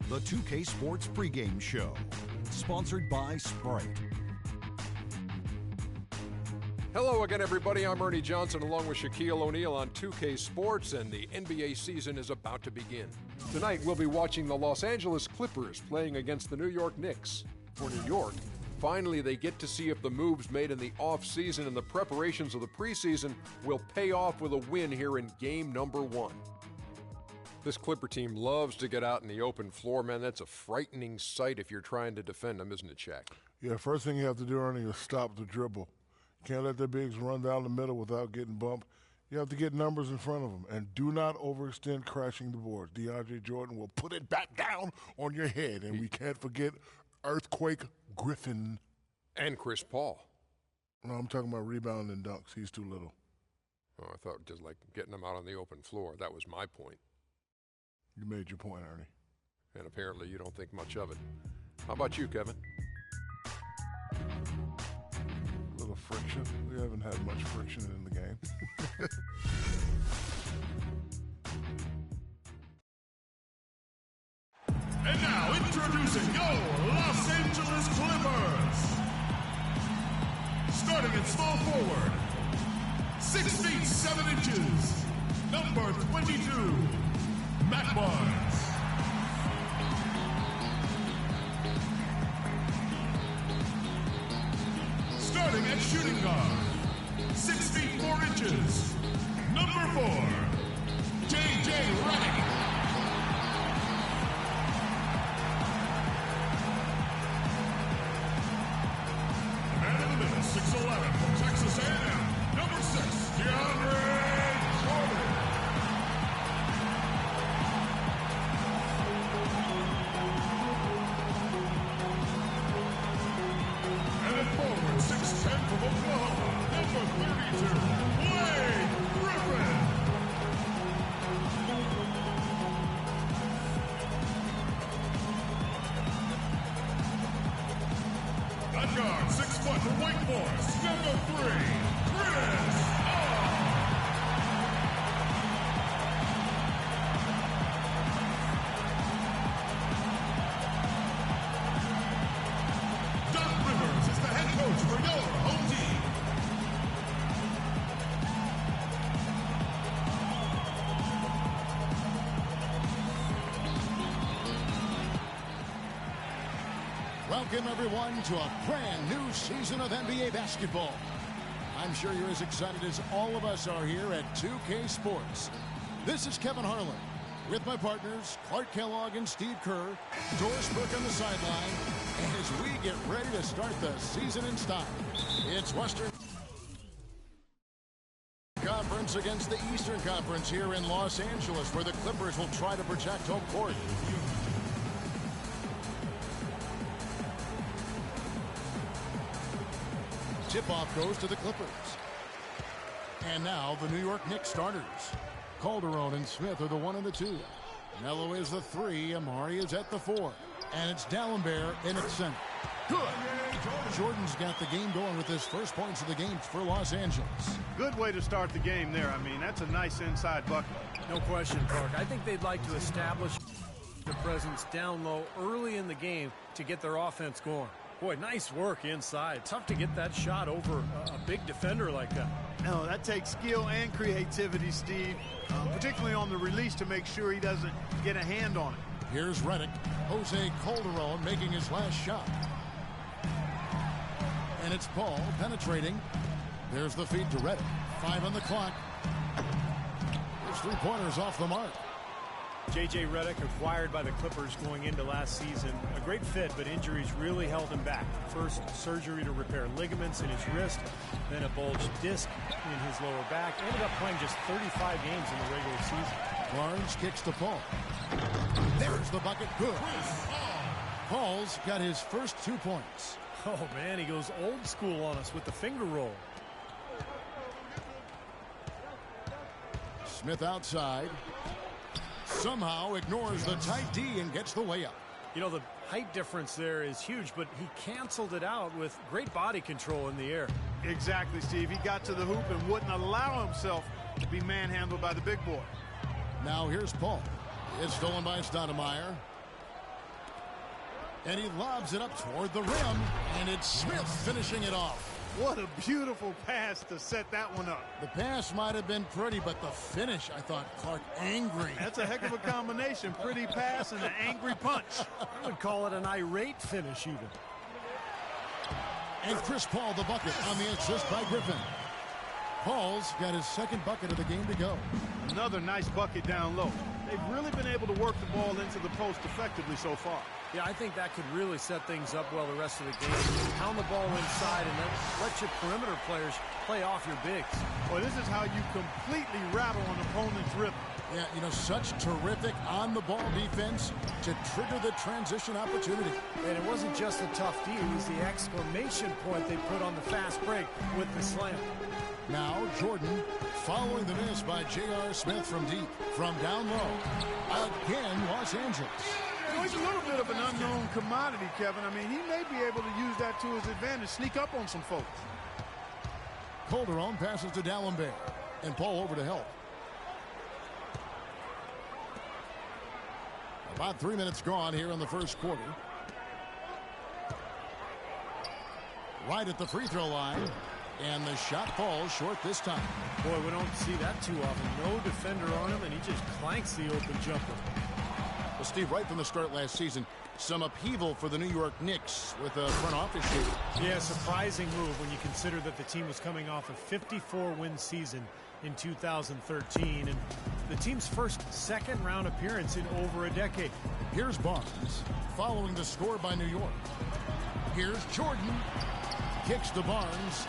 The 2K Sports pregame show, sponsored by Sprite. Hello again, everybody. I'm Ernie Johnson along with Shaquille O'Neal on 2K Sports, and the NBA season is about to begin. Tonight, we'll be watching the Los Angeles Clippers playing against the New York Knicks. For New York, finally they get to see if the moves made in the offseason and the preparations of the preseason will pay off with a win here in game number 1. This Clipper team loves to get out in the open floor, man. That's a frightening sight if you're trying to defend them, isn't it, Shaq? Yeah, first thing you have to do, Ernie, is stop the dribble. You can't let the bigs run down the middle without getting bumped. You have to get numbers in front of them, and do not overextend crashing the board. DeAndre Jordan will put it back down on your head, and we can't forget Earthquake Griffin. And Chris Paul. No, I'm talking about rebounding and dunks. He's too little. Oh, I thought just like getting them out on the open floor. That was my point. You made your point, Ernie. And apparently you don't think much of it. How about you, Kevin? A little friction. We haven't had much friction in the game. And now introducing your Los Angeles Clippers. Starting at small forward, 6 feet 7 inches, number 22. Matt Barnes. Starting at shooting guard, 6 feet 4 inches, number 4, J.J. Redick. And in the middle, 6'11" from Texas A&M, number 6, DeAndre Jordan. Forward, 6'10" from Oklahoma, number 32, Blake Griffin. At guard, 6 foot from Wake Forest, number 3, Chris for your home team. Welcome, everyone, to a brand new season of NBA basketball. I'm sure you're as excited as all of us are here at 2K Sports. This is Kevin Harlan with my partners, Clark Kellogg and Steve Kerr, Doris Burke on the sideline, as we get ready to start the season in style. It's Western Conference against the Eastern Conference here in Los Angeles, where the Clippers will try to protect home court. Tip-off goes to the Clippers. And now the New York Knicks starters. Calderon and Smith are the 1 and the 2. Melo is the 3. Amari is at the 4. And it's Dallenberg in its center. Good. Jordan's got the game going with his first points of the game for Los Angeles. Good way to start the game there. I mean, that's a nice inside bucket. No question, Clark. I think they'd like to establish the presence down low early in the game to get their offense going. Boy, nice work inside. Tough to get that shot over a big defender like that. No, that takes skill and creativity, Steve, particularly on the release to make sure he doesn't get a hand on it. Here's Redick. Jose Calderon making his last shot. And it's Paul penetrating. There's the feed to Redick. 5 on the clock. There's 3-pointers off the mark. J.J. Redick, acquired by the Clippers going into last season. A great fit, but injuries really held him back. First, surgery to repair ligaments in his wrist, then a bulged disc in his lower back. Ended up playing just 35 games in the regular season. Barnes kicks to Paul. There's the bucket. Good. Paul's got his first 2 points. Oh, man, he goes old school on us with the finger roll. Smith outside. Somehow ignores the tight D and gets the layup. You know, the height difference there is huge, but he canceled it out with great body control in the air. Exactly, Steve. He got to the hoop and wouldn't allow himself to be manhandled by the big boy. Now here's Paul. It's stolen by Stoudemire. And he lobs it up toward the rim, and it's Smith finishing it off. What a beautiful pass to set that one up. The pass might have been pretty, but the finish, I thought, Clark, angry. That's a heck of a combination. Pretty pass and an angry punch. I would call it an irate finish even. And Chris Paul the bucket on the assist by Griffin. Paul's got his second bucket of the game to go. Another nice bucket down low. They've really been able to work the ball into the post effectively so far. Yeah, I think that could really set things up well the rest of the game. Pound the ball inside and then let your perimeter players play off your bigs. Well, this is how you completely rattle an opponent's rhythm. Yeah, you know, such terrific on-the-ball defense to trigger the transition opportunity. And it wasn't just a tough D, it was the exclamation point they put on the fast break with the slam. Now Jordan following the miss by J.R. Smith from deep. From down low, again Los Angeles. You know, he's a little bit of an unknown commodity, Kevin. I mean, he may be able to use that to his advantage, sneak up on some folks. Calderon passes to Dallenberg, and Paul over to help. About 3 minutes gone here in the first quarter. Right at the free throw line. And the shot falls short this time. Boy, we don't see that too often. No defender on him, and he just clanks the open jumper. Well, Steve, right from the start last season, some upheaval for the New York Knicks with a front office shooter. Yeah, surprising move when you consider that the team was coming off a 54-win season in 2013. And the team's first second-round appearance in over a decade. Here's Barnes following the score by New York. Here's Jordan. Kicks to Barnes.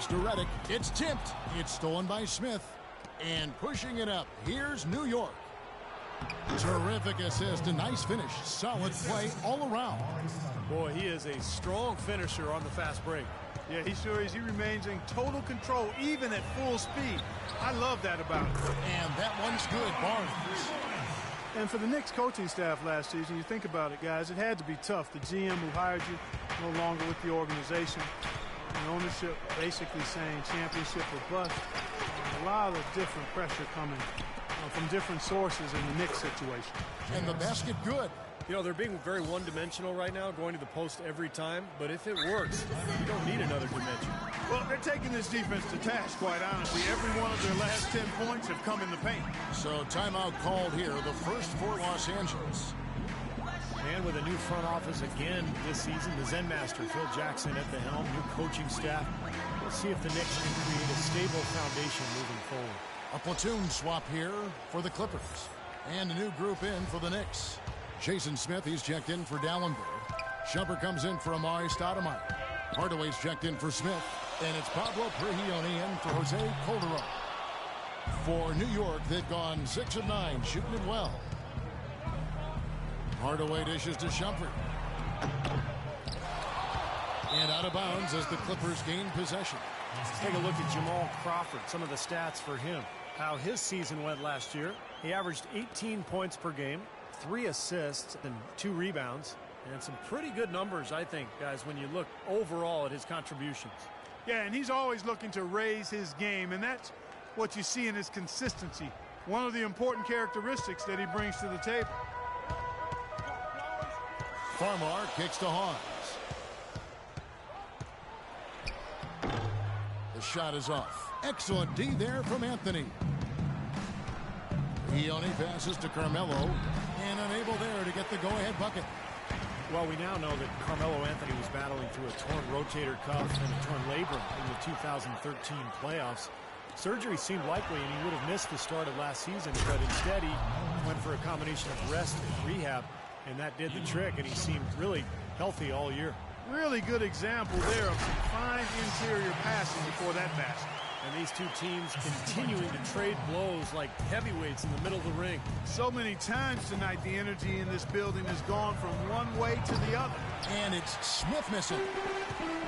To Redick. It's tipped. It's stolen by Smith. And pushing it up. Here's New York. Terrific assist. A nice finish. Solid play all around. Boy, he is a strong finisher on the fast break. Yeah, he sure is. He remains in total control, even at full speed. I love that about him. And that one's good, Barnes. And for the Knicks coaching staff last season, you think about it, guys, it had to be tough. The GM who hired you no longer with the organization. And ownership basically saying championship or bust. A lot of different pressure coming from different sources in the Knicks situation. And the basket good. You know, they're being very one-dimensional right now, going to the post every time. But if it works, you don't need another dimension. Well, they're taking this defense to task, quite honestly. Every one of their last 10 points have come in the paint. So timeout called here, the first for Los Angeles. And with a new front office again this season, the Zen Master, Phil Jackson at the helm, new coaching staff. We'll see if the Knicks can create a stable foundation moving forward. A platoon swap here for the Clippers. And a new group in for the Knicks. Jason Smith, he's checked in for Dallenberg. Shumpert comes in for Amari Stoudemire. Hardaway's checked in for Smith. And it's Pablo Prigioni in for Jose Calderon. For New York, they've gone 6 of 9, shooting it well. Hardaway dishes to Shumpert. And out of bounds as the Clippers gain possession. Let's take a look at Jamal Crawford, some of the stats for him. How his season went last year. He averaged 18 points per game, 3 assists, and 2 rebounds. And some pretty good numbers, I think, guys, when you look overall at his contributions. Yeah, and he's always looking to raise his game, and that's what you see in his consistency. One of the important characteristics that he brings to the table. Farmar kicks to Hawes. The shot is off. Excellent D there from Anthony. Ione passes to Carmelo and unable there to get the go-ahead bucket. Well, we now know that Carmelo Anthony was battling through a torn rotator cuff and a torn labrum in the 2013 playoffs. Surgery seemed likely, and he would have missed the start of last season, but instead he went for a combination of rest and rehab. And that did the trick, and he seemed really healthy all year. Really good example there of some fine interior passing before that basket. And these two teams continuing to trade blows like heavyweights in the middle of the ring. So many times tonight, the energy in this building has gone from one way to the other. And it's Smith missing.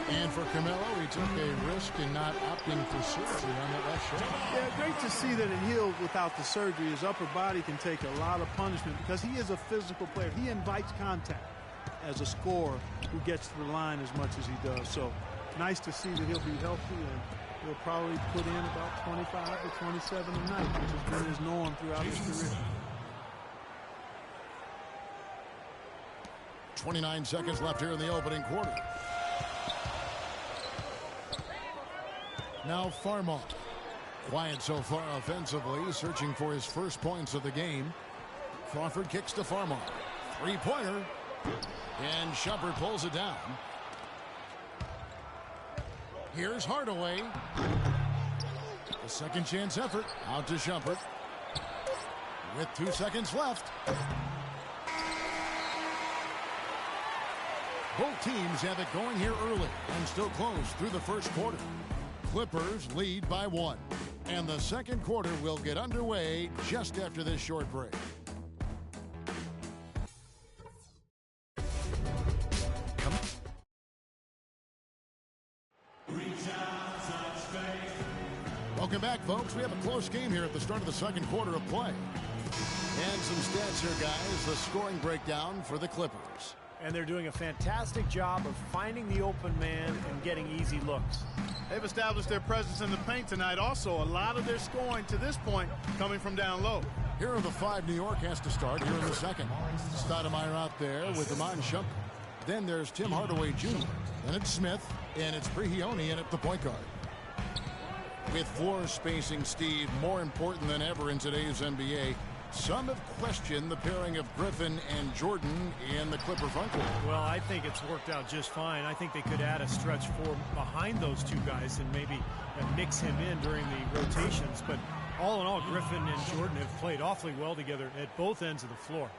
And for Carmelo, he took a risk in not opting for surgery on that left shoulder. Yeah, great to see that it healed without the surgery. His upper body can take a lot of punishment because he is a physical player. He invites contact as a scorer who gets to the line as much as he does. So nice to see that he'll be healthy, and he'll probably put in about 25 to 27 a night, which has been his norm throughout his career. 29 seconds left here in the opening quarter. Now Farmar. Quiet so far offensively, searching for his first points of the game. Crawford kicks to Farmar. Three-pointer. And Shumpert pulls it down. Here's Hardaway. A second chance effort. Out to Shumpert. With 2 seconds left. Both teams have it going here early and still close through the first quarter. Clippers lead by 1. And the second quarter will get underway just after this short break. Welcome back, folks. We have a close game here at the start of the second quarter of play. And some stats here, guys. The scoring breakdown for the Clippers. And they're doing a fantastic job of finding the open man and getting easy looks. They've established their presence in the paint tonight. Also, a lot of their scoring to this point coming from down low. Here are the 5 New York has to start here in the second. Stoudemire out there with Iman Shumpert. Then there's Tim Hardaway Jr. Then it's Smith, and it's Prigioni in at the point guard. With floor spacing, Steve, more important than ever in today's NBA, some have questioned the pairing of Griffin and Jordan in the Clipper front court. Well, I think it's worked out just fine. I think they could add a stretch 4 behind those two guys and maybe mix him in during the rotations. But all in all, Griffin and Jordan have played awfully well together at both ends of the floor.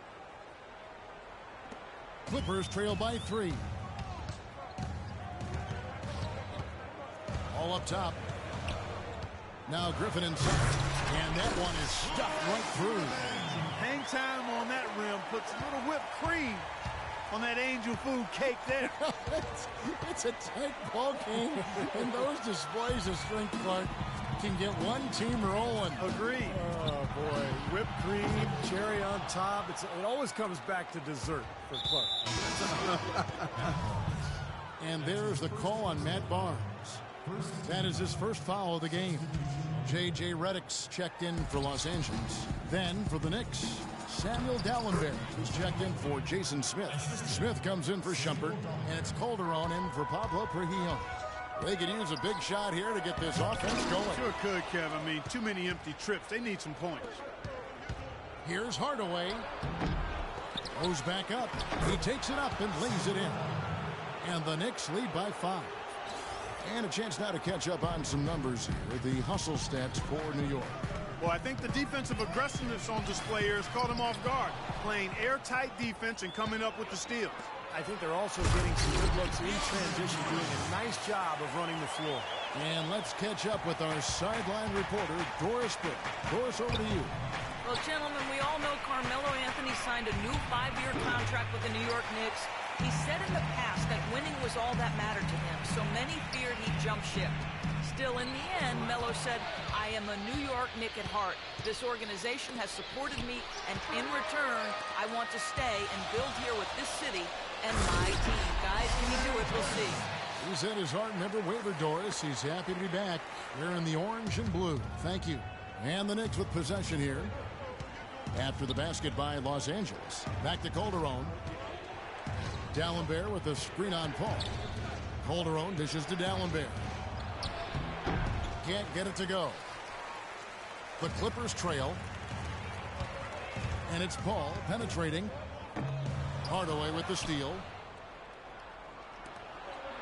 Clippers trail by 3. All up top. Now Griffin inside. And that one is stuffed right through. Hang time on that rim. Puts a little whipped cream on that angel food cake there. It's a tight ball game. And those displays of strength, Clark, can get one team rolling. Agreed. Oh, boy. Whipped cream, cherry on top. It always comes back to dessert for Clark. And there's the call on Matt Barnes. That is his first foul of the game. J.J. Redick's checked in for Los Angeles. Then for the Knicks, Samuel Dallenberg, who's checked in for Jason Smith. Smith comes in for Shumpert, and it's Calderon in for Pablo Prigioni. They can use a big shot here to get this offense going. Sure could, Kev. I mean, too many empty trips. They need some points. Here's Hardaway. Goes back up. He takes it up and lays it in. And the Knicks lead by 5. And a chance now to catch up on some numbers here. The hustle stats for New York. Well, I think the defensive aggressiveness on display here has caught him off guard. Playing airtight defense and coming up with the steals. I think they're also getting some good looks in transition, doing a nice job of running the floor. And let's catch up with our sideline reporter, Doris Burke. Doris, over to you. Well, gentlemen, we all know Carmelo Anthony signed a new 5-year contract with the New York Knicks. He said in the past that winning was all that mattered to him, so many feared he'd jump ship. Still, in the end, Melo said, I am a New York Knick at heart. This organization has supported me, and in return, I want to stay and build here with this city and my team. Guys, can he do it? We'll see. He said his heart never wavered, Doris. He's happy to be back wearing the orange and blue. Thank you. And the Knicks with possession here. After the basket by Los Angeles. Back to Calderon. Dallenberg with the screen on Paul. Calderon dishes to Dallenberg. Can't get it to go. The Clippers trail. And it's Paul penetrating. Hardaway with the steal.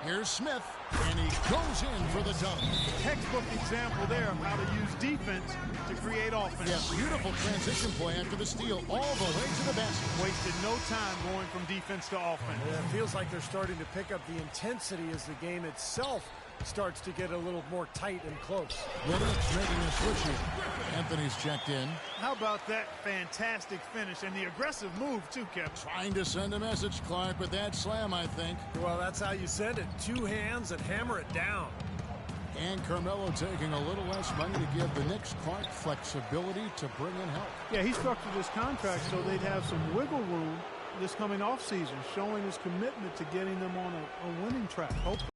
Here's Smith, and he goes in for the dunk. Textbook example there of how to use defense to create offense. Yeah, beautiful transition play after the steal all the way to the basket. Wasted no time going from defense to offense. Yeah, it feels like they're starting to pick up the intensity as the game itself starts to get a little more tight and close. The Knicks making a switch here. Anthony's checked in. How about that fantastic finish and the aggressive move too, Kevin? Trying to send a message, Clark, with that slam, I think. Well, that's how you send it. 2 hands and hammer it down. And Carmelo taking a little less money to give the Knicks, Clark, flexibility to bring in help. Yeah, he structured this contract so they'd have some wiggle room this coming off season, showing his commitment to getting them on a winning track, hopefully.